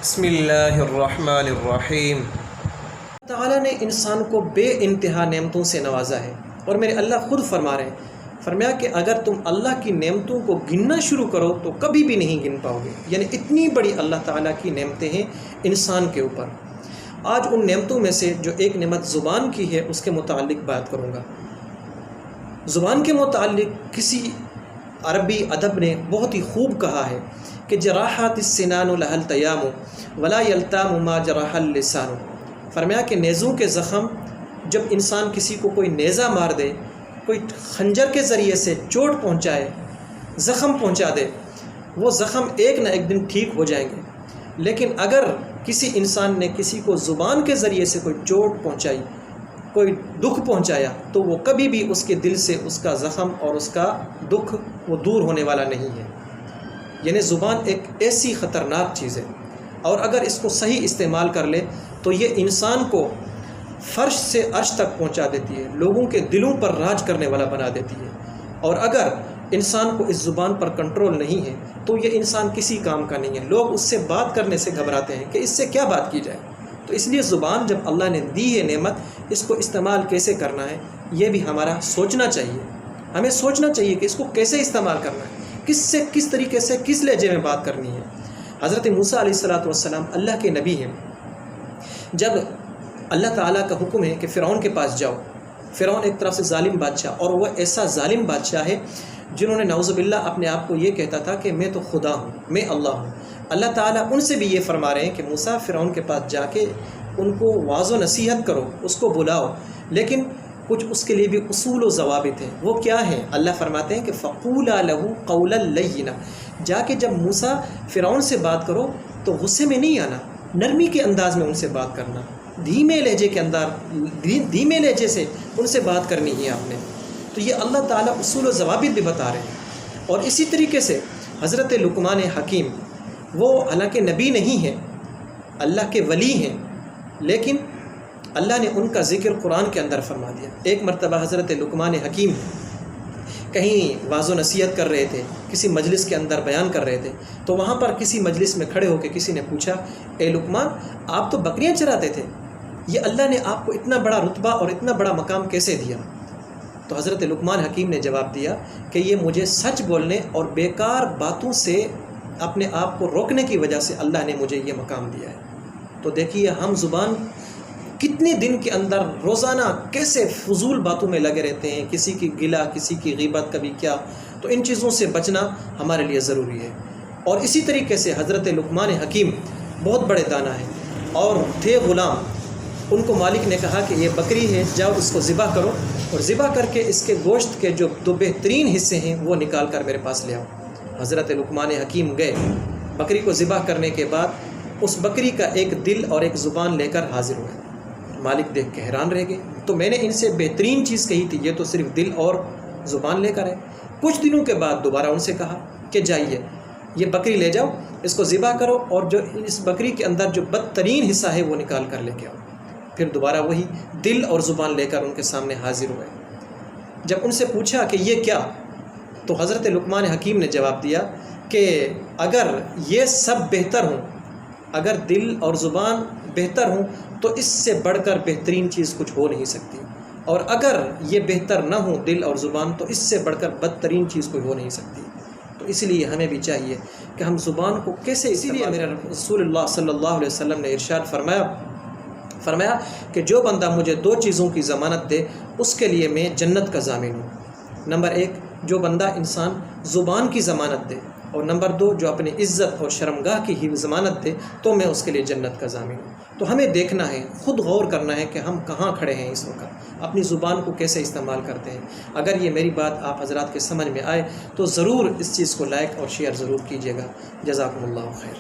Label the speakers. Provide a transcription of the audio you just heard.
Speaker 1: بسم اللہ الرحمن الرحیم۔ تعالیٰ نے انسان کو بے انتہا نعمتوں سے نوازا ہے، اور میرے اللہ خود فرما رہے ہیں، فرمایا کہ اگر تم اللہ کی نعمتوں کو گننا شروع کرو تو کبھی بھی نہیں گن پاؤ گے۔ یعنی اتنی بڑی اللہ تعالیٰ کی نعمتیں ہیں انسان کے اوپر۔ آج ان نعمتوں میں سے جو ایک نعمت زبان کی ہے اس کے متعلق بات کروں گا۔ زبان کے متعلق کسی عربی ادب نے بہت ہی خوب کہا ہے کہ جراحات السنان لها التیام ولا یلتام ما جرح اللسان۔ فرمایا کہ نیزوں کے زخم، جب انسان کسی کو کوئی نیزہ مار دے، کوئی خنجر کے ذریعے سے چوٹ پہنچائے، زخم پہنچا دے، وہ زخم ایک نہ ایک دن ٹھیک ہو جائیں گے۔ لیکن اگر کسی انسان نے کسی کو زبان کے ذریعے سے کوئی چوٹ پہنچائی، کوئی دکھ پہنچایا، تو وہ کبھی بھی اس کے دل سے اس کا زخم اور اس کا دکھ وہ دور ہونے والا نہیں ہے۔ یعنی زبان ایک ایسی خطرناک چیز ہے، اور اگر اس کو صحیح استعمال کر لے تو یہ انسان کو فرش سے عرش تک پہنچا دیتی ہے، لوگوں کے دلوں پر راج کرنے والا بنا دیتی ہے۔ اور اگر انسان کو اس زبان پر کنٹرول نہیں ہے تو یہ انسان کسی کام کا نہیں ہے۔ لوگ اس سے بات کرنے سے گھبراتے ہیں کہ اس سے کیا بات کی جائے۔ تو اس لیے زبان جب اللہ نے دی ہے نعمت، اس کو استعمال کیسے کرنا ہے یہ بھی ہمارا سوچنا چاہیے۔ ہمیں سوچنا چاہیے کہ اس کو کیسے استعمال کرنا ہے، کس سے کس طریقے سے کس لہجے میں بات کرنی ہے۔ حضرت موسیٰ علیہ السلام اللہ کے نبی ہیں۔ جب اللہ تعالیٰ کا حکم ہے کہ فرعون کے پاس جاؤ، فرعون ایک طرف سے ظالم بادشاہ، اور وہ ایسا ظالم بادشاہ ہے جنہوں نے نعوذ باللہ اپنے آپ کو یہ کہتا تھا کہ میں تو خدا ہوں، میں اللہ ہوں۔ اللہ تعالیٰ ان سے بھی یہ فرما رہے ہیں کہ موسیٰ فرعون کے پاس جا کے ان کو واعظ و نصیحت کرو، اس کو بلاؤ، لیکن کچھ اس کے لیے بھی اصول و ضوابط ہیں۔ وہ کیا ہیں؟ اللہ فرماتے ہیں کہ فَقُولَا لَهُ قَوْلًا لَيِّنًا۔ جا کے جب موسیٰ فرعون سے بات کرو تو غصے میں نہیں آنا، نرمی کے انداز میں ان سے بات کرنا، دھیمے لہجے کے اندر، دھیمے لہجے سے ان سے بات کرنی ہے آپ نے۔ تو یہ اللہ تعالیٰ اصول و ضوابط بھی بتا رہے ہیں۔ اور اسی طریقے سے حضرت لقمان حکیم، وہ حالانکہ نبی نہیں ہیں، اللہ کے ولی ہیں، لیکن اللہ نے ان کا ذکر قرآن کے اندر فرما دیا۔ ایک مرتبہ حضرت لقمان حکیم کہیں واعظ و نصیحت کر رہے تھے، کسی مجلس کے اندر بیان کر رہے تھے، تو وہاں پر کسی مجلس میں کھڑے ہو کے کسی نے پوچھا، اے لقمان، آپ تو بکریاں چراتے تھے، یہ اللہ نے آپ کو اتنا بڑا رتبہ اور اتنا بڑا مقام کیسے دیا؟ تو حضرت لقمان حکیم نے جواب دیا کہ یہ مجھے سچ بولنے اور بیکار باتوں سے اپنے آپ کو روکنے کی وجہ سے اللہ نے مجھے یہ مقام دیا ہے۔ تو دیکھیے ہم زبان کتنے دن کے اندر روزانہ کیسے فضول باتوں میں لگے رہتے ہیں، کسی کی گلا، کسی کی غیبت، کبھی کیا۔ تو ان چیزوں سے بچنا ہمارے لیے ضروری ہے۔ اور اسی طریقے سے حضرت لقمان حکیم بہت بڑے دانا ہیں اور تھے غلام۔ ان کو مالک نے کہا کہ یہ بکری ہے، جاؤ اس کو ذبح کرو، اور ذبح کر کے اس کے گوشت کے جو دو بہترین حصے ہیں وہ نکال کر میرے پاس لے آؤ۔ حضرت لقمان حکیم گئے، بکری کو ذبح کرنے کے بعد اس بکری کا ایک دل اور ایک زبان لے کر حاضر ہوئے۔ مالک دیکھ کے حیران رہ گئے، تو میں نے ان سے بہترین چیز کہی تھی، یہ تو صرف دل اور زبان لے کر ہے۔ کچھ دنوں کے بعد دوبارہ ان سے کہا کہ جائیے، یہ بکری لے جاؤ، اس کو ذبح کرو، اور جو اس بکری کے اندر جو بدترین حصہ ہے وہ نکال کر لے کے آؤ۔ پھر دوبارہ وہی دل اور زبان لے کر ان کے سامنے حاضر ہوئے۔ جب ان سے پوچھا کہ یہ کیا، تو حضرت لقمان حکیم نے جواب دیا کہ اگر یہ سب بہتر ہوں، اگر دل اور زبان بہتر ہوں تو اس سے بڑھ کر بہترین چیز کچھ ہو نہیں سکتی، اور اگر یہ بہتر نہ ہو دل اور زبان تو اس سے بڑھ کر بدترین چیز کوئی ہو نہیں سکتی۔ تو اس لیے ہمیں بھی چاہیے کہ ہم زبان کو کیسے، اسی لیے میرے رسول اللہ صلی اللہ علیہ وسلم نے ارشاد فرمایا کہ جو بندہ مجھے دو چیزوں کی ضمانت دے اس کے لیے میں جنت کا ضامن ہوں۔ نمبر ایک، جو بندہ انسان زبان کی ضمانت دے، اور نمبر دو، جو اپنی عزت اور شرمگاہ کی ہی ضمانت دے تو میں اس کے لیے جنت کا ضامن ہوں۔ تو ہمیں دیکھنا ہے، خود غور کرنا ہے کہ ہم کہاں کھڑے ہیں اس وقت، اپنی زبان کو کیسے استعمال کرتے ہیں۔ اگر یہ میری بات آپ حضرات کے سمجھ میں آئے تو ضرور اس چیز کو لائک اور شیئر ضرور کیجیے گا۔ جزاکم اللہ خیر۔